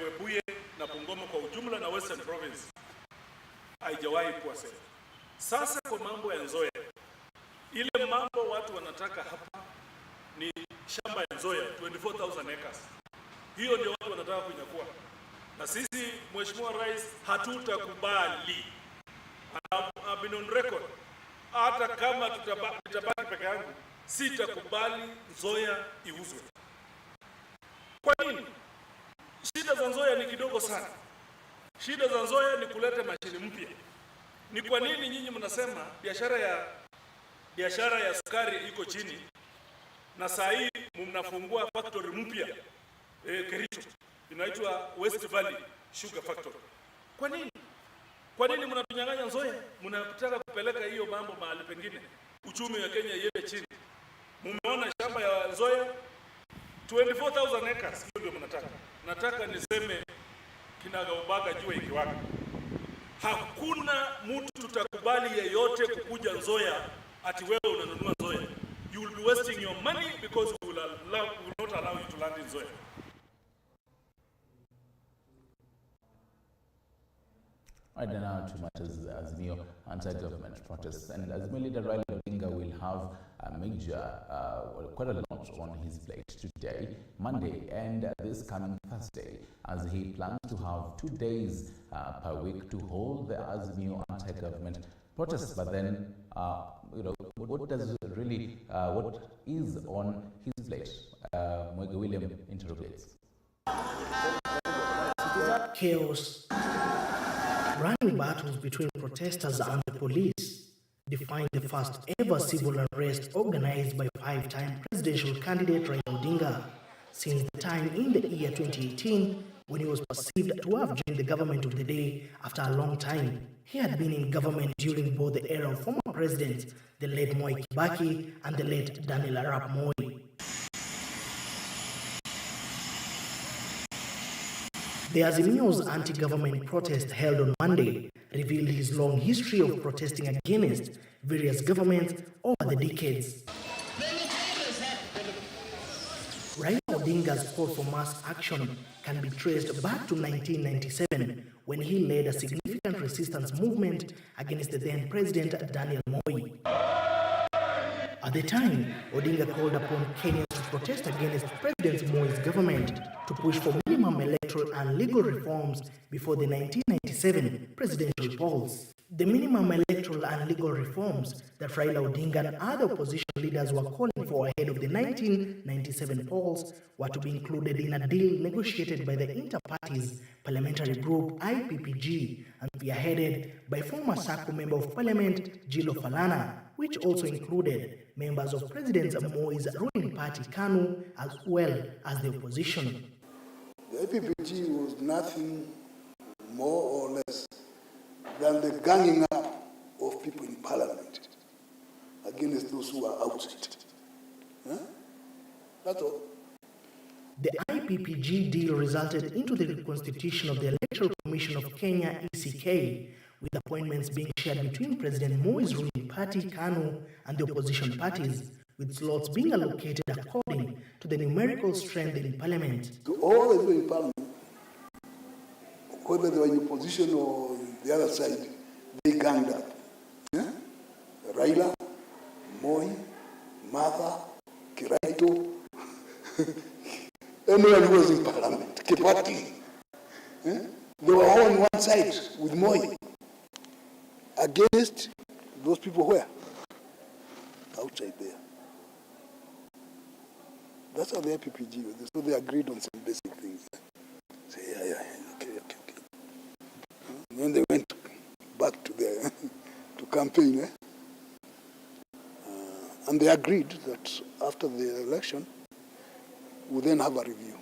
Webuye na Bungoma kwa ujumla na Western Province haijawahi kuwa safe. Sasa kwa mambo ya Nzoia, ile mambo watu wanataka hapa ni shamba ya Nzoia 24,000 acres. Hiyo ndio watu wanataka kunyakua. Na sisi Mheshimiwa Rais hatutakubali. I've been on record. Hata kama tutabaki peke yangu, sitakubali Nzoia iuzwe. Kwa nini? Shida za Nzoia ni kidogo sana. Shida za Nzoia ni kuleta mashini mpya. Ni kwa nini nyinyi mnasema biashara ya sukari iko chini na saa hii mnafungua factory mpya Kericho inaitwa West Valley Sugar Factory? Kwa nini? Kwa nini mnatunyang'anya Nzoia? Mnataka kupeleka hiyo mambo mahali pengine. Uchumi wa Kenya iende chini. Mmeona shamba ya Nzoia 24,000 acres, hiyo ndio mnataka. Nataka niseme kinagaubaga jua ikiwaka. Hakuna mtu tutakubali yeyote kukuja Nzoia ati wewe unanunua Nzoia. You will be wasting your money because we will not allow you to land in Nzoia. Right now, too much as Azimio anti-government protests, and Azimio leader Raila will have a major, quite a lot on his plate today, Monday, and this coming Thursday, as he plans to have 2 days per week to hold the Azimio anti-government protests. But then, what does really, what is on his plate? Mwege William interrogates. Chaos. Running battles between protesters and the police defined the first ever civil unrest organized by five-time presidential candidate Raila Odinga since the time in the year 2018 when he was perceived to have joined the government of the day after a long time. He had been in government during both the era of former presidents, the late Moi Kibaki and the late Daniel Arap Moi. The Azimio's anti-government protest held on Monday revealed his long history of protesting against various governments over the decades. Raila Odinga's call for mass action can be traced back to 1997 when he led a significant resistance movement against the then President Daniel Moi. At the time, Odinga called upon Kenyans to protest against President Moi's government to push for minimum electoral and legal reforms before the 1997 presidential polls. The minimum electoral and legal reforms that Raila Odinga and other opposition leaders were calling for ahead of the 1997 polls were to be included in a deal negotiated by the Inter-Parties Parliamentary Group IPPG and spearheaded by former SACO Member of Parliament Gilo Falana, which also included members of President Moi's ruling party KANU as well as the opposition. The IPPG was nothing more or less than the ganging up of people in parliament against those who are outside. That's all. The IPPG deal resulted into the reconstitution of the Electoral Commission of Kenya, ECK, with appointments being shared between President Moi's ruling party, KANU, and the opposition parties, with slots being allocated according to the numerical strength in parliament. To all the people in parliament, whether they were in opposition or the other side, they ganged up. Raila, Moi, Martha, Kiraito, anyone who was in parliament, Kibaki, they were all on one side with Moi against those people where? Outside there. That's how the IPPG was. So they agreed on some basic things. Say, yeah, okay. And then they went back to their to campaign. And they agreed that after the election, we'll then have a review.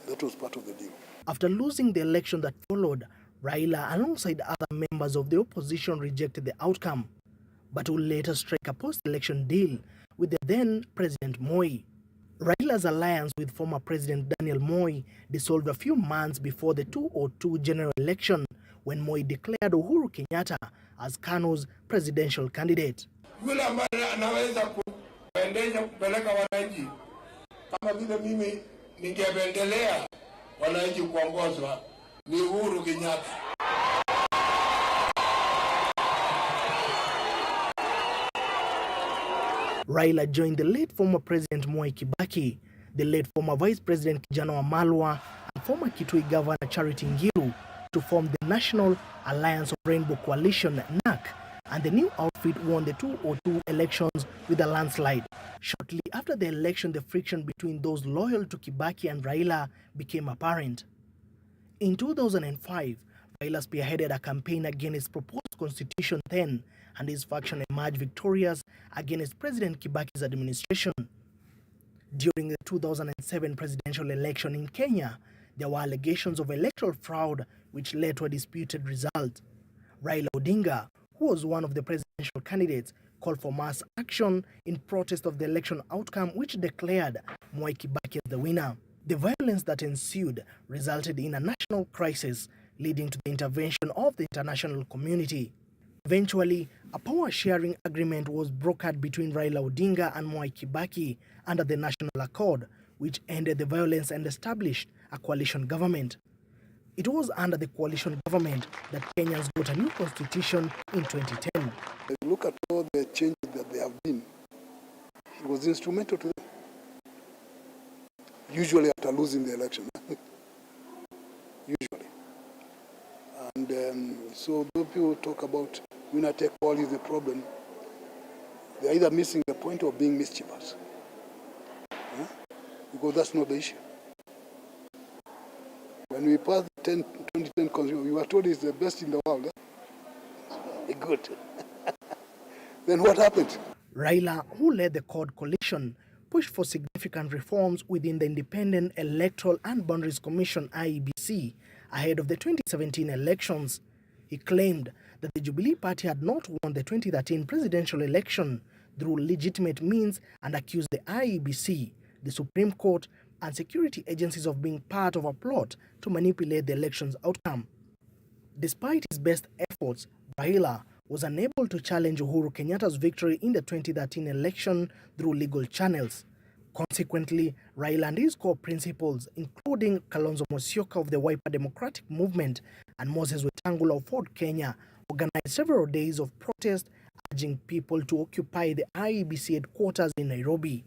That was part of the deal. After losing the election that followed, Raila, alongside other members of the opposition, rejected the outcome, but would later strike a post-election deal with the then President Moi. Raila's alliance with former President Daniel Moi dissolved a few months before the 2002 general election, when Moi declared Uhuru Kenyatta as KANU's presidential candidate. Yule ambaye anaweza kuendelea kupeleka wananchi kama vile mimi ningependelea wananchi kuongozwa ni Uhuru Kenyatta. Raila joined the late former President Mwai Kibaki, the late former Vice President Kijana Wamalwa, and former Kitui Governor Charity Ngilu to form the National Alliance of Rainbow Coalition (NAC), and the new outfit won the 2002 elections with a landslide. Shortly after the election, the friction between those loyal to Kibaki and Raila became apparent. In 2005, Raila spearheaded a campaign against proposed Constitution then, and his faction emerged victorious against President Kibaki's administration. During the 2007 presidential election in Kenya, there were allegations of electoral fraud which led to a disputed result. Raila Odinga, who was one of the presidential candidates, called for mass action in protest of the election outcome, which declared Mwai Kibaki as the winner. The violence that ensued resulted in a national crisis, leading to the intervention of the international community. Eventually, a power-sharing agreement was brokered between Raila Odinga and Mwai Kibaki under the National Accord, which ended the violence and established a coalition government. It was under the coalition government that Kenyans got a new constitution in 2010. Look at all the changes that there have been. He was instrumental to them. Usually after losing the election. Usually. And so those people talk about winner take all is the problem. They're either missing the point or being mischievous. Huh? Because that's not the issue. When we passed the 2010 constitution, we were told it's the best in the world. Good. Then what happened? Raila, who led the Code Coalition, pushed for significant reforms within the Independent Electoral and Boundaries Commission (IEBC) ahead of the 2017 elections. He claimed that the Jubilee Party had not won the 2013 presidential election through legitimate means and accused the IEBC, the Supreme Court, and security agencies of being part of a plot to manipulate the election's outcome. Despite his best efforts, Raila was unable to challenge Uhuru Kenyatta's victory in the 2013 election through legal channels. Consequently, Raila and his core principals, including Kalonzo Musyoka of the Wiper Democratic Movement and Moses Wetangula of Ford Kenya, organized several days of protest urging people to occupy the IEBC headquarters in Nairobi.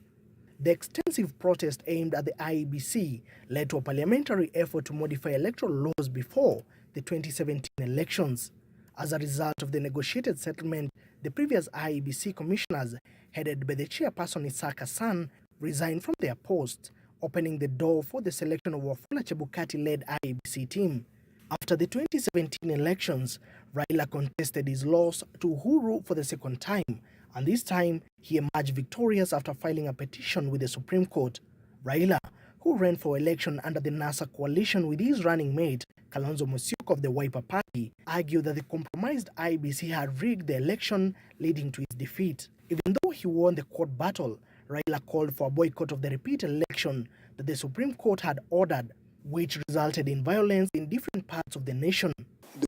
The extensive protest aimed at the IEBC led to a parliamentary effort to modify electoral laws before the 2017 elections. As a result of the negotiated settlement, the previous IEBC commissioners, headed by the chairperson Isaac Hassan, resigned from their posts, opening the door for the selection of Wafula Chebukati-led IEBC team. After the 2017 elections, Raila contested his loss to Uhuru for the second time, and this time he emerged victorious after filing a petition with the Supreme Court. Raila, who ran for election under the NASA coalition with his running mate, Kalonzo Musyoka of the Wiper Party, argued that the compromised IEBC had rigged the election, leading to his defeat. Even though he won the court battle, Raila called for a boycott of the repeat election that the Supreme Court had ordered, which resulted in violence in different parts of the nation.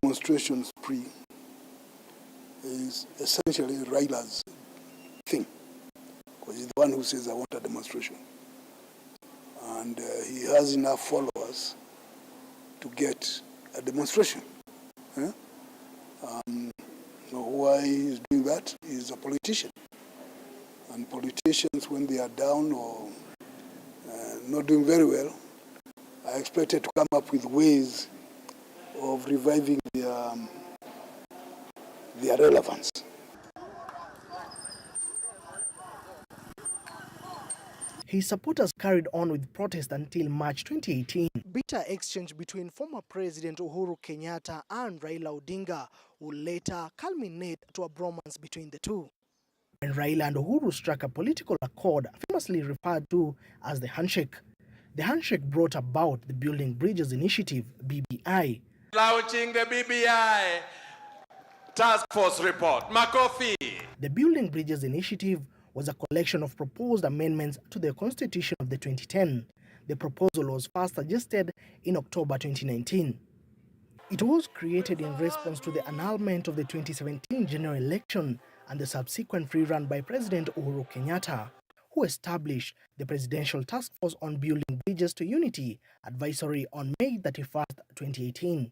Demonstration spree is essentially Raila's thing, because he's the one who says, I want a demonstration. And he has enough followers to get a demonstration. Why he's doing that? He's a politician. And politicians, when they are down or not doing very well, are expected to come up with ways of reviving their relevance. His supporters carried on with protests until March 2018. Bitter exchange between former President Uhuru Kenyatta and Raila Odinga would later culminate to a bromance between the two. When Raila and Uhuru struck a political accord famously referred to as the handshake. The handshake brought about the Building Bridges Initiative, BBI. Launching the BBI Task Force Report, Makofi. The Building Bridges Initiative was a collection of proposed amendments to the Constitution of the 2010. The proposal was first suggested in October 2019. It was created in response to the annulment of the 2017 general election and the subsequent rerun by President Uhuru Kenyatta, who established the Presidential Task Force on Building Bridges to Unity Advisory on May 31, 2018.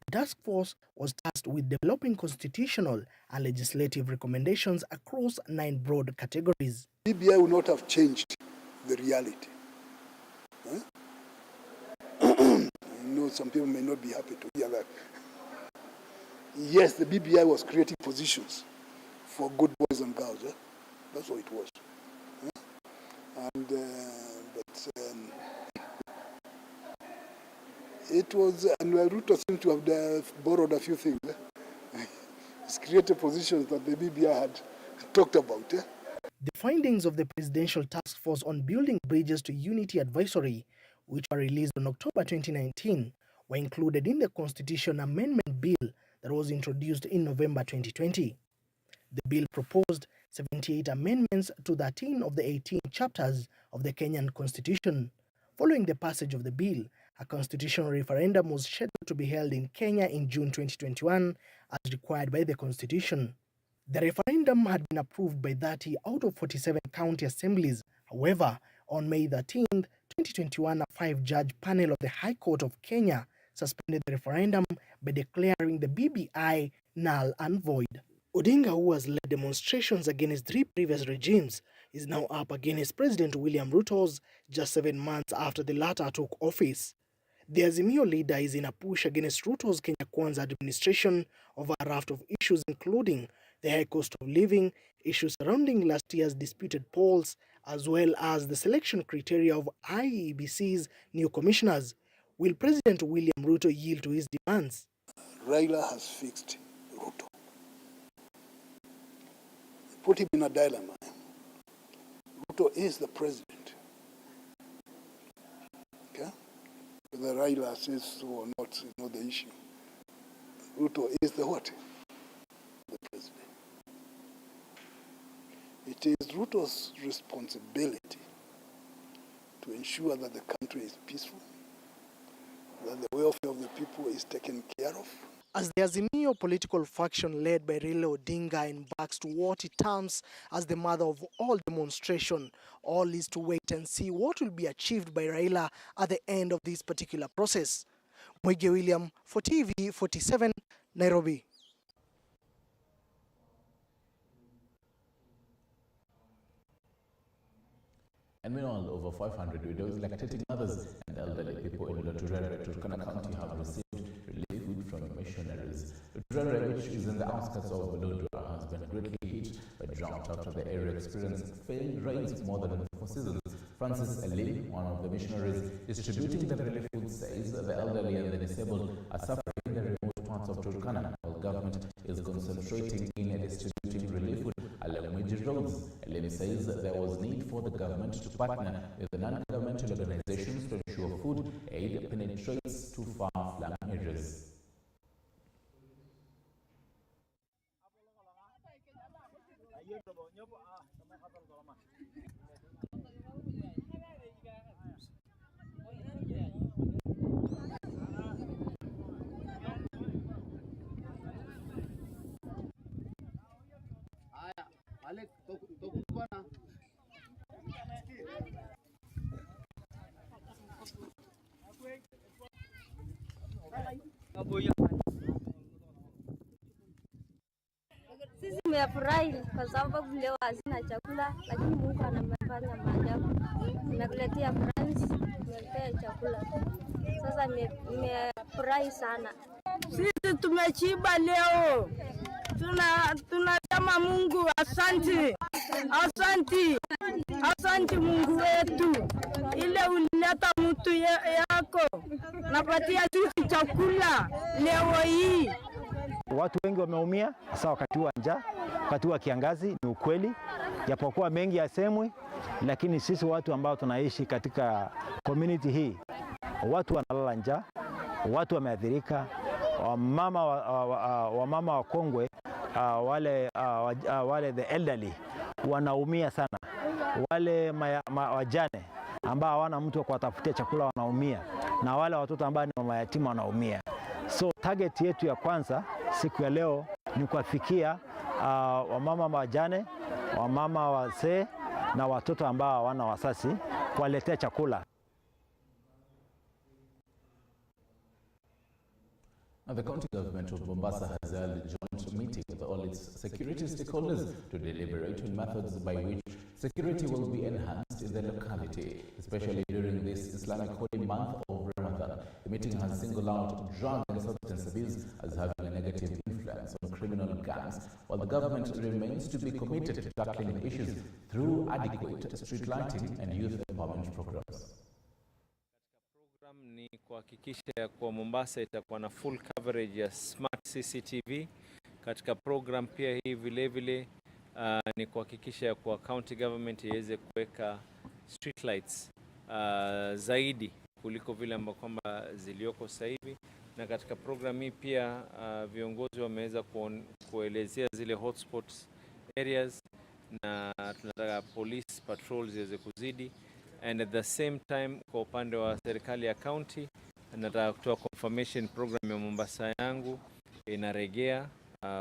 The task force was tasked with developing constitutional and legislative recommendations across 9 broad categories. BBI would not have changed the reality. Some people may not be happy to hear that. Yes, the BBI was creating positions for good boys and girls. That's what it was. It was, and Ruto seemed to have borrowed a few things. It's created positions that the BBI had talked about. The findings of the Presidential Task Force on Building Bridges to Unity Advisory, which were released in October 2019, were included in the Constitution Amendment Bill that was introduced in November 2020. The bill proposed 78 amendments to 13 of the 18 chapters of the Kenyan Constitution. Following the passage of the bill, a constitutional referendum was scheduled to be held in Kenya in June 2021 as required by the Constitution. The referendum had been approved by 30 out of 47 county assemblies. However, on May 13, 2021, a 5-judge panel of the High Court of Kenya suspended the referendum by declaring the BBI null and void. Odinga, who has led demonstrations against 3 previous regimes, is now up against President William Ruto's just 7 months after the latter took office. The Azimio leader is in a push against Ruto's Kenya Kwanza administration over a raft of issues including the high cost of living, issues surrounding last year's disputed polls, as well as the selection criteria of IEBC's new commissioners. Will President William Ruto yield to his demands? Raila has fixed Ruto. Put him in a dilemma. Ruto is the president. Okay? Whether Raila says so or not is not the issue. Ruto is the what? The president. It is Ruto's responsibility to ensure that the country is peaceful, that the welfare of the people is taken care of. As the Azimio political faction led by Raila Odinga embarks to what it terms as the mother of all demonstration, all is to wait and see what will be achieved by Raila at the end of this particular process. Mwege William for TV 47, Nairobi. And meanwhile, over 500 widows, lactating mothers and elderly people in Turkana County have received relief food from missionaries. Turkana, which is in the outskirts of Lodwar, has been greatly hit by drought after the area experienced failed rains more than 4 seasons. Francis Elim, one of the missionaries distributing the relief food, says the elderly and the disabled are suffering in the remote parts of Turkana, while government is concentrating in distributing relief food along major roads. Elim says there was need for the government to partner with the non-governmental organizations to ensure food aid penetrates to far-flung areas. Sisi tumefurahi kwa sababu leo hazina chakula, lakini Mungu anafanya maajabu. Nimekuletea friends, nimekuletea chakula. Sasa nimefurahi sana. Sisi tumeshiba leo. Tunasema Mungu asante. Asante. Asante Mungu wetu. Ile ulileta mtu yako. Napatia sisi chakula leo hii. Watu wengi wameumia hasa wakati wa njaa, wakati wa kiangazi. Ni ukweli, japokuwa mengi yasemwi, lakini sisi watu ambao tunaishi katika community hii, watu wanalala njaa, watu wameathirika, wamama wakongwe, wale the elderly wanaumia sana, wale wajane ambao hawana mtu wa kuwatafutia chakula wanaumia, na wale watoto ambao ni mayatima wanaumia. So target yetu ya kwanza siku ya leo ni kuwafikia wamama wajane, wamama wazee, na watoto ambao hawana wazazi, kuwaletea chakula. Now, the county government of Mombasa has held a joint meeting with all its security stakeholders to deliberate on methods by which security will be enhanced in the locality, especially during this Islamic holy month of Ramadan. The meeting has singled out drug and substance abuse as having a negative influence on criminal gangs, while the government remains to be committed to tackling the issues through adequate street lighting and youth empowerment programs. Ni kuhakikisha ya kuwa Mombasa itakuwa na full coverage ya smart CCTV. Katika program pia hii vile ni kuhakikisha ya kuwa county government iweze kuweka street lights zaidi kuliko vile ambavyo kwamba zilioko sasa hivi. Na katika program hii pia viongozi wameweza kuelezea zile hotspots areas, na tunataka police patrols ziweze kuzidi. And at the same time, kwa upande wa serikali ya county, nataka kutoa confirmation program ya Mombasa yangu inaregea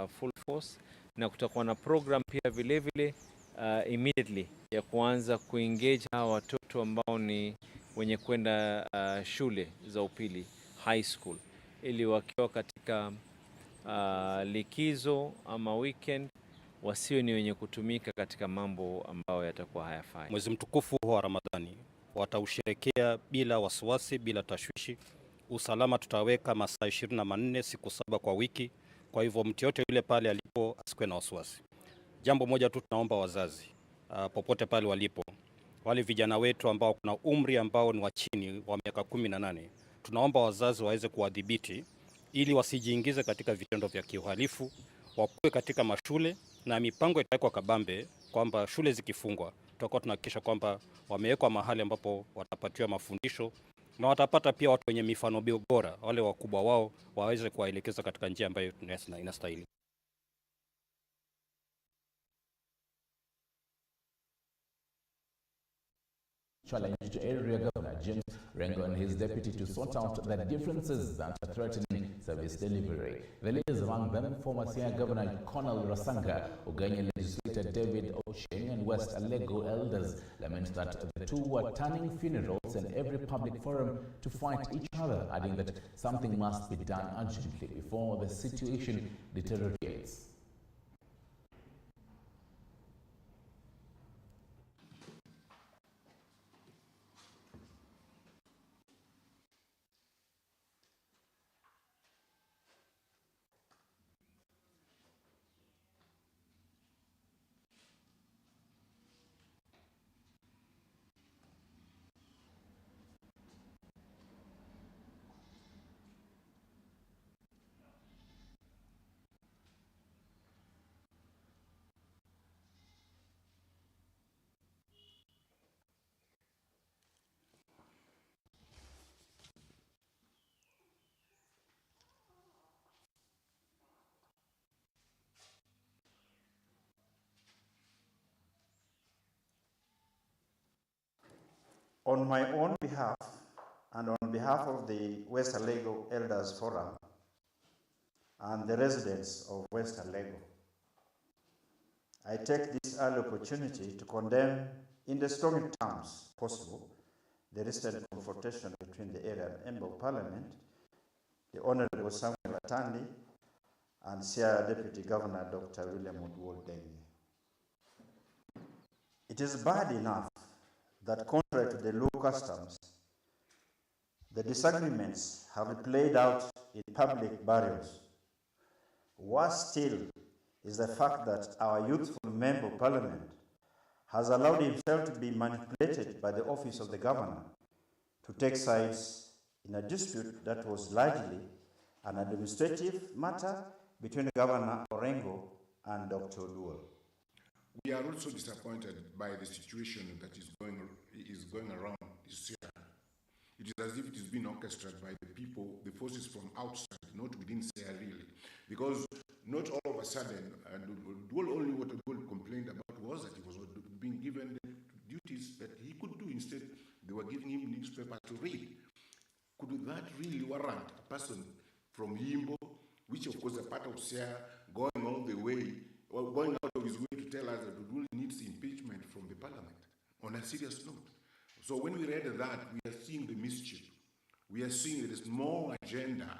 full force, na kutakuwa na program pia vile immediately ya kuanza kuengage hawa watoto ambao ni wenye kwenda shule za upili, high school, ili wakiwa katika likizo ama weekend wasiwe ni wenye kutumika katika mambo ambayo yatakuwa hayafai. Mwezi mtukufu wa Ramadhani watausherekea bila wasiwasi, bila tashwishi. Usalama tutaweka masaa 24 siku 7 kwa wiki. Kwa hivyo mtu yote yule pale alipo asikuwe na wasiwasi. Jambo moja tu tunaomba wazazi popote pale walipo, wale vijana wetu ambao kuna umri ambao ni wa chini wa miaka 18, tunaomba wazazi waweze kuwadhibiti ili wasijiingize katika vitendo vya kiuhalifu, wakuwe katika mashule, na mipango itawekwa kabambe kwamba shule zikifungwa tutakuwa tunahakikisha kwamba wamewekwa mahali ambapo watapatiwa mafundisho, na watapata pia watu wenye mifano bora, wale wakubwa wao waweze kuwaelekeza katika njia ambayo inastahili. Challenged Area Governor James Rengo and his deputy to sort out the differences that are threatening service delivery. The leaders among them, former Siaya Governor Colonel Rasanga, Ugenya legislator David Osheng, and West Alego elders lament that the two were turning funerals and every public forum to fight each other, adding that something must be done urgently before the situation deteriorates. On my own behalf and on behalf of the West Alego Elders Forum and the residents of West Alego, I take this early opportunity to condemn in the strongest terms possible the recent confrontation between the area and Member of Parliament, the Honorable Samuel Atandi, and Siaya Deputy Governor Dr. William Odwol-Denge. It is bad enough that contrary to the law customs, the disagreements have played out in public burials. Worse still is the fact that our youthful Member of Parliament has allowed himself to be manipulated by the office of the governor to take sides in a dispute that was largely an administrative matter between Governor Orengo and Dr. Odwol. We are also disappointed by the situation that is going around this year. It is as if it is being orchestrated by the people, the forces from outside, not within Siaya really. Because not all of a sudden, and only what Odwol complained about was that he was being given the duties that he could do. Instead, they were giving him newspaper to read. Could that really warrant a person from Yimbo, which of course is a part of Siaya, going all the way, or going out of his way to tell us that Odwol needs impeachment from the parliament? on a serious note. So when we read that, we are seeing the mischief. We are seeing there is more agenda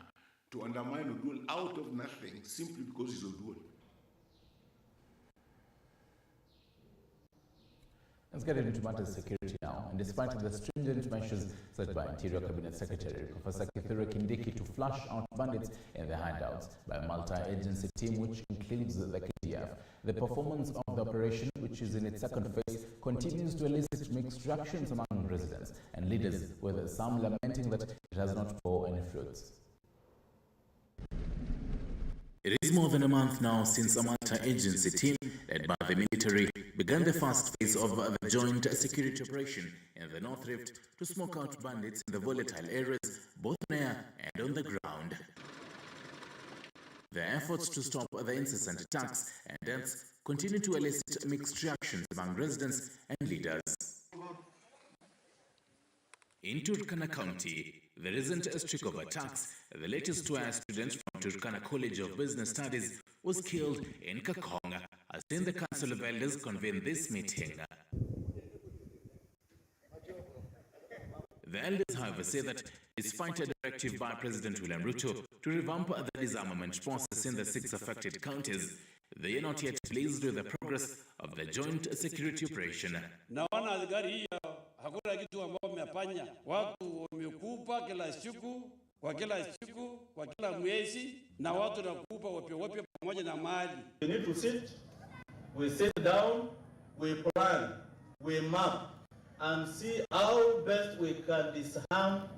to undermine Oduol out of nothing simply because he's Oduol. Let's get into matters of security now. And despite the stringent measures set by Interior Cabinet Secretary Professor Kithure Kindiki to flush out bandits in the hideouts by a multi-agency team which includes the KDF, the performance of the operation, which is in its second phase, continues to elicit mixed reactions among residents and leaders, with some lamenting that it has not borne any fruits. It is more than a month now since a multi-agency team led by the military began the first phase of the joint security operation in the North Rift to smoke out bandits in the volatile areas, both on air and on the ground. The efforts to stop the incessant attacks and deaths continue to elicit mixed reactions among residents and leaders. In Turkana County, the recent streak of attacks, the latest where a student from Turkana College of Business Studies was killed in Kakong, as in the Council of Elders convened this meeting. The elders, however, say that despite a directive by President William Ruto to revamp the disarmament process in the 6 affected counties, they are not yet pleased with the progress of the joint security operation. Hakuna kitu ambao mmefanya. Watu wamekupa kila siku, kwa kila mwezi, na watu nakupa wapya pamoja na mali. We need to sit down, we plan, we map, and see how best we can disarm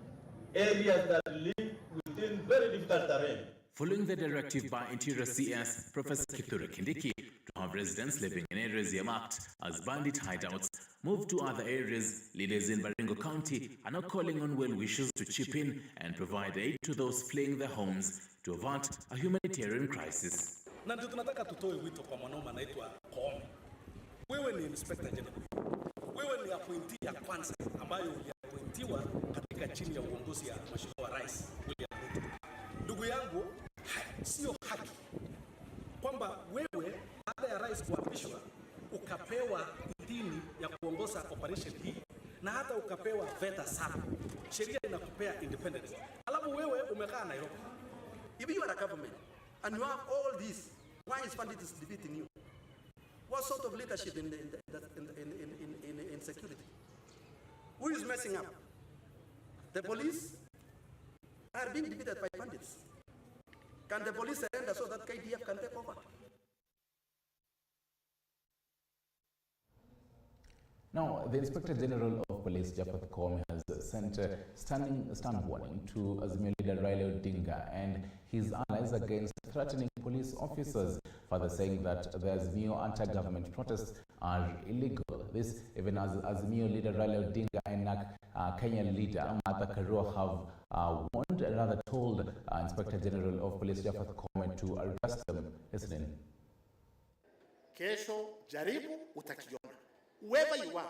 areas that live within very difficult terrain. Following the directive by Interior CS Professor Kithure Kindiki to have residents living in areas earmarked as bandit hideouts move to other areas, leaders in Baringo County are now calling on well-wishers to chip in and provide aid to those fleeing their homes to avert a humanitarian crisis. Na ndio tunataka tutoe wito kwa mwanaume anaitwa Koome. Wewe ni Inspector General. Wewe ni appointee ya kwanza ambayo uliappointiwa katika chini ya uongozi ya Mheshimiwa Rais William Ruto. Ndugu yangu, sio haki kwamba wewe baada ya rais kuapishwa ukapewa idhini ya kuongoza operation hii na hata ukapewa veta sana. Sheria inakupea independence. Alafu wewe umekaa Nairobi. If you are a government and you have all this, why is bandits defeating you? What sort of leadership in security? Who is messing up? The police are being defeated by bandits. Can the police surrender so that KDF can take over? Now, the Inspector General of Police, Japhet Koome, has sent a stern warning to Azimio leader Raila Odinga and his allies against threatening police officers, further saying that the Azimio anti-government protests are illegal. This even as Azimio leader Raila Odinga and Kenya leader Martha Karua have warned, rather told Inspector General of Police Japhet Koome to arrest them. Listen. Kesho jaribu utakiona. Wherever you are,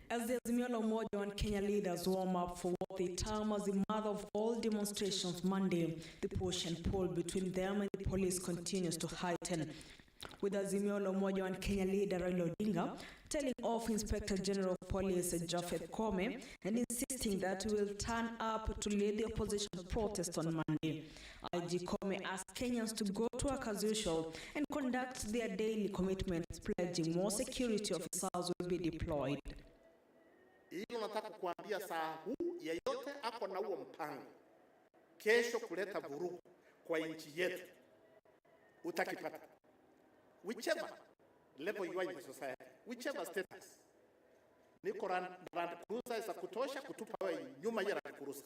as the Azimio-One Kenya leaders warm up for what they term as the mother of all demonstrations Monday, the push and pull between them and the police continues to heighten, with Azimio-One Kenya leader Raila Odinga telling off Inspector General of Police Japhet Koome and insisting that he will turn up to lead the opposition protest on Monday. IG Koome asked Kenyans to go to work as usual and conduct their daily commitments, pledging more security officers will be deployed. Hilo nataka kuambia saa huu yeyote ako na huo mpango kesho kuleta vurugu kwa nchi yetu utakipata. Whichever level you are in the society, whichever status. Niko Land Cruiser za kutosha kutupa wewe nyuma ya Land Cruiser.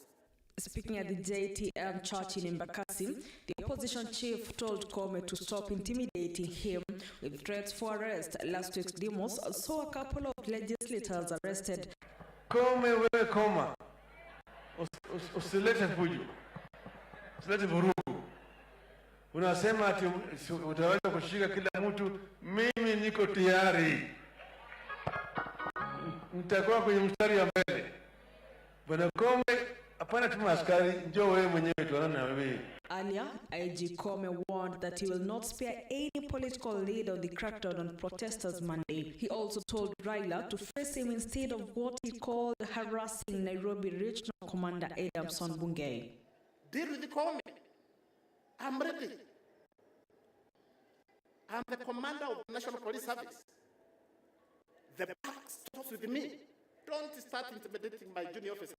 Speaking at the JTM church in Embakasi, the opposition chief told Koome to stop intimidating him with threats for arrest. Last week's demos saw a couple of legislators arrested. Koome wewe koma. Usilete fujo. Usilete vurugu. Unasema ati utaweza kushika kila mtu, mimi niko tayari. Nitakuwa kwenye mstari ya mbele. Bwana Koome Hapana tuma askari, njoo wewe mwenyewe tuonane na wewe. Earlier, IG Kome warned that he will not spare any political leader on the crackdown on protesters Monday. He also told Raila to face him instead of what he called harassing Nairobi Regional Commander Adamson Bungei. Deal with the Kome. I'm ready. I'm the commander of the National Police Service. The buck stops with me. Don't start intimidating my junior officers.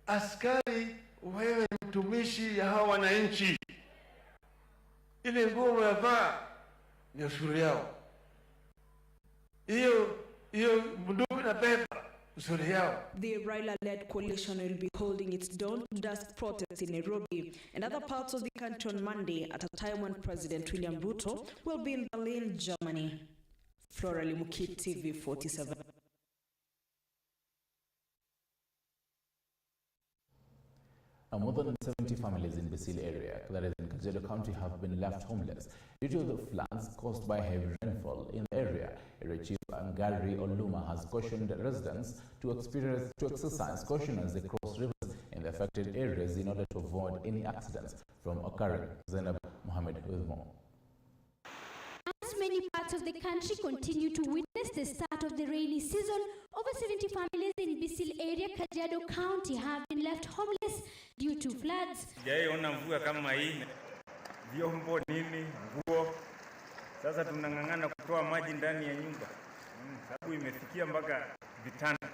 Askari, wewe mtumishi ya hawa wananchi. Ile nguo unavaa ni usuri yao. Hiyo bunduki na pepa usuri yao. The Raila-led coalition will be holding its dawn to dusk protests in Nairobi and other parts of the country on Monday at a time when President William Ruto will be in Berlin, Germany. Flora Limuki, TV 47. More than 70 families in Basile area, that is in Kajiado County, have been left homeless due to the floods caused by heavy rainfall in the area. Area Chief Angari Oluma has cautioned residents to exercise caution as they cross rivers in the affected areas in order to avoid any accidents from occurring. Zainab Mohammed with more. As many parts of the country continue to witness the start of the rainy season, over 70 families in Basile area, Kajiado County, have been left homeless due to floods. Ona mvua kama hii, vyombo nini, nguo. Sasa tunang'ang'ana kutoa maji ndani ya nyumba. Sababu imefikia mpaka vitanda.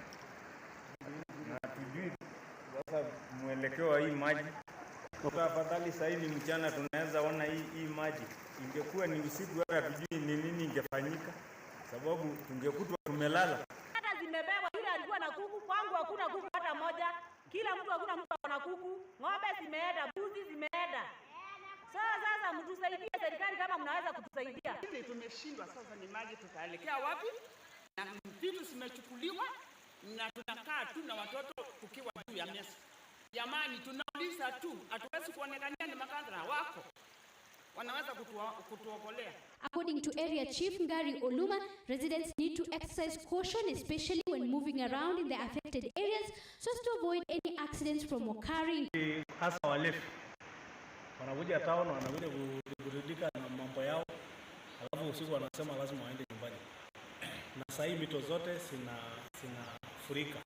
Na tujui sasa mwelekeo wa hii maji. Kwa afadhali sasa hivi mchana tunaweza ona hii maji. Ingekuwa ni usiku hata tujui ni nini ingefanyika. Sababu tungekutwa tumelala. Hata zimebebwa, yule alikuwa na kuku, kwangu hakuna kuku hata moja. Kila mtu hakuna mtu ana kuku, ng'ombe zimeenda, mbuzi zimeenda. Sasa mtusaidie serikali kama mnaweza kutusaidia. Sisi tumeshindwa sasa, ni maji tutaelekea wapi? Na vitu zimechukuliwa na tunakaa tu na watoto tukiwa juu ya meza. Jamani, tunauliza tu, hatuwezi kuonekania ni makadra wako. Wanaweza kutuokolea. According to Area Chief Ngari Oluma, residents need to exercise caution, especially when moving around in the affected areas, so as to avoid any accidents from occurring. Hasa walefu wanakuja town, wanakuja kuburudika na mambo yao, alafu usiku wanasema lazima waende nyumbani. Na sasa hivi mito zote zinafurika.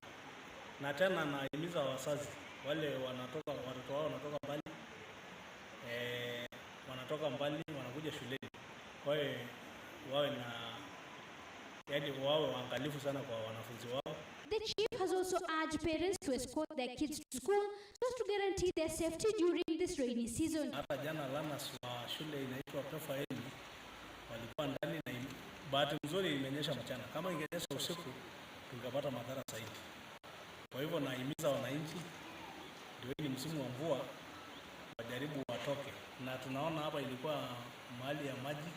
Na tena nahimiza wazazi wale watoto wao wanatoka mbali, wanakuja shuleni. Kwa hiyo wawe waangalifu sana kwa wanafunzi wao. The chief has also urged parents to escort their kids to school so as to guarantee their safety during this rainy season. Hata jana learners wa shule inaitwa Prefa Eli walikuwa ndani na bahati nzuri imenyesha mchana. Kama ingenyesha usiku tungepata madhara zaidi. Kwa hivyo nahimiza wananchi ndio ni msimu wa mvua wajaribu watoke. Na tunaona hapa ilikuwa mahali ya maji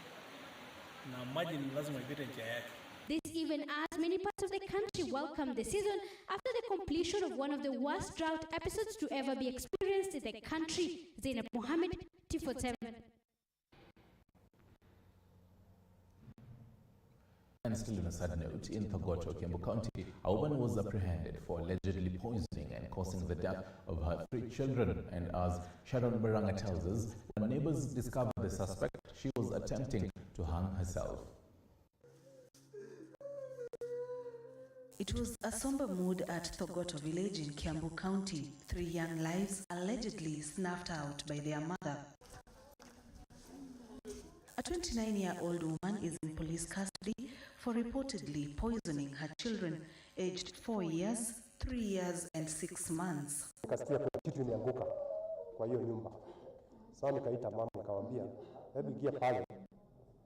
na maji ni lazima ipite njia yake. This even as many parts of the country welcome the season after the completion of one of the worst drought episodes to ever be experienced in the country. Zainab Mohammed, T47. And still on a sad note, in Turkana, Kiambu County, a woman was apprehended for allegedly poisoning and causing the death of her 3 children. And as Sharon Baranga tells us, when neighbors discovered the suspect, she was attempting to hang herself. It was a somber mood at Turkana village in Kiambu County. 3 young lives allegedly snuffed out by their mother. A 29-year-old woman is in police custody for reportedly poisoning her children aged 4 years, 3 years and 6 months. Nikasikia kuna kitu imeanguka kwa hiyo nyumba. Sasa nikaita mama nikamwambia, hebu ingia pale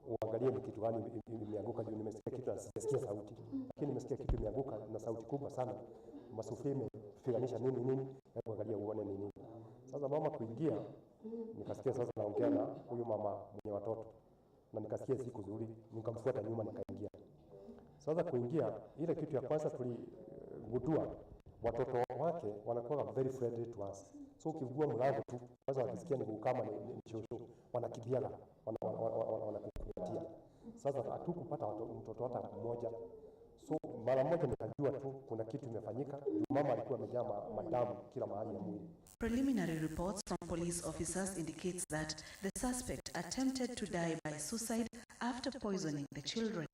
uangalie ni kitu gani imeanguka juu nimesikia kitu na sijasikia sauti. Lakini nimesikia kitu imeanguka na sauti kubwa sana. Masufuria imefiganisha nini, hebu angalia uone ni nini. Sasa mama kuingia nikasikia sasa naongea na huyu mama mwenye watoto. Na nikasikia siku nzuri, nikamfuata nyuma nikaingia. Sasa kuingia, ile kitu ya kwanza tuligundua watoto wake wanakuwa very friendly to us. So ukifungua mlango tu, kwanza wakisikia ni kama ni shosho, wanakimbiana, wanakukumbatia. Sasa hatukupata mtoto hata mmoja. So Mara moja nikajua tu kuna kitu imefanyika. Mama alikuwa amejaa madamu kila mahali ya mwili. Preliminary reports from police officers indicates that the suspect attempted to die by suicide after poisoning the children.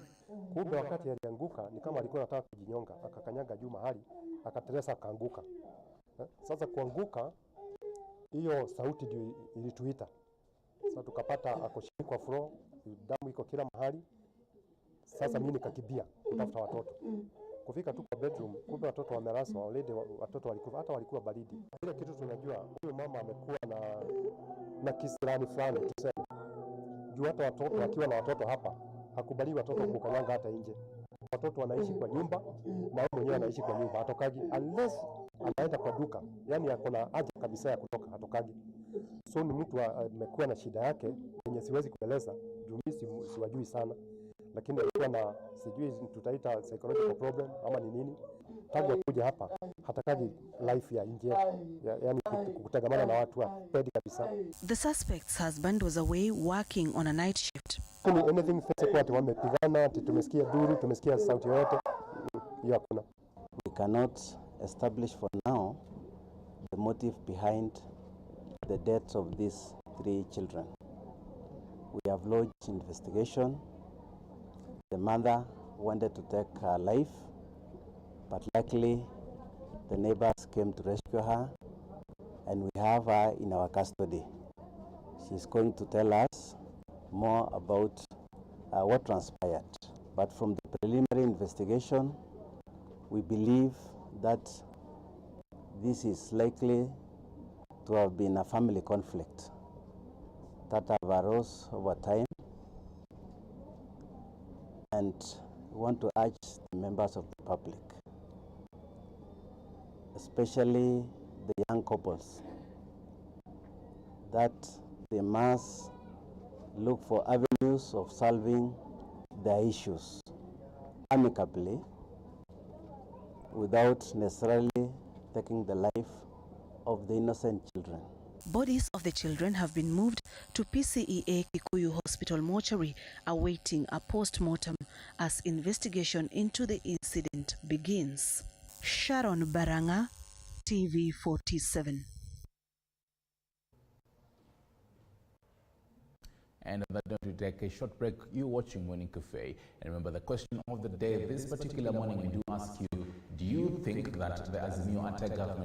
Kumbe wakati alianguka ni kama alikuwa anataka kujinyonga, akakanyaga juu mahali, akateleza akaanguka. Sasa kuanguka hiyo sauti ndio ilituita. Sasa tukapata ako chini kwa floor, damu iko kila mahali. Sasa mimi nikakimbia kutafuta watoto. Kufika tu kwa bedroom, kumbe watoto wameraswa, already watoto walikuwa hata walikuwa baridi. Ile kitu tunajua, huyo mama amekuwa na kisirani fulani tuseme. Juu hata watoto wakiwa na watoto hapa, hakubali watoto kukanyanga hata nje. Watoto wanaishi kwa nyumba na yeye mwenyewe anaishi kwa nyumba, hatokaji unless anaenda kwa duka. Yaani akona haja kabisa ya kutoka, hatokaji. So ni mtu amekuwa na shida yake yenye siwezi kueleza, juu mimi siwajui sana. Lakini alikuwa na sijui tutaita psychological problem ama ni nini. Tangu kuja hapa hatakaji life ya nje, yani kutangamana na watu pedi kabisa. The suspect's husband was away working on a night shift. Anything physical wamepigana, tumesikia duru, tumesikia sauti yoyote, hiyo hakuna. We cannot establish for now the motive behind the deaths of these 3 children. We have lodged investigation. The mother wanted to take her life, but luckily the neighbors came to rescue her, and we have her in our custody. She's going to tell us more about what transpired. But from the preliminary investigation, we believe that this is likely to have been a family conflict that have arose over time. And we want to urge the members of the public, especially the young couples, that they must look for avenues of solving their issues amicably without necessarily taking the life of the innocent children. Bodies of the children have been moved to PCEA Kikuyu Hospital mortuary awaiting a post-mortem as investigation into the incident begins. Sharon Baranga, TV47. And on that note, we take a short break. You're watching Morning Cafe. And remember, the question of the day this particular morning, we do ask you, do you think that the Azimio Anti-Gov't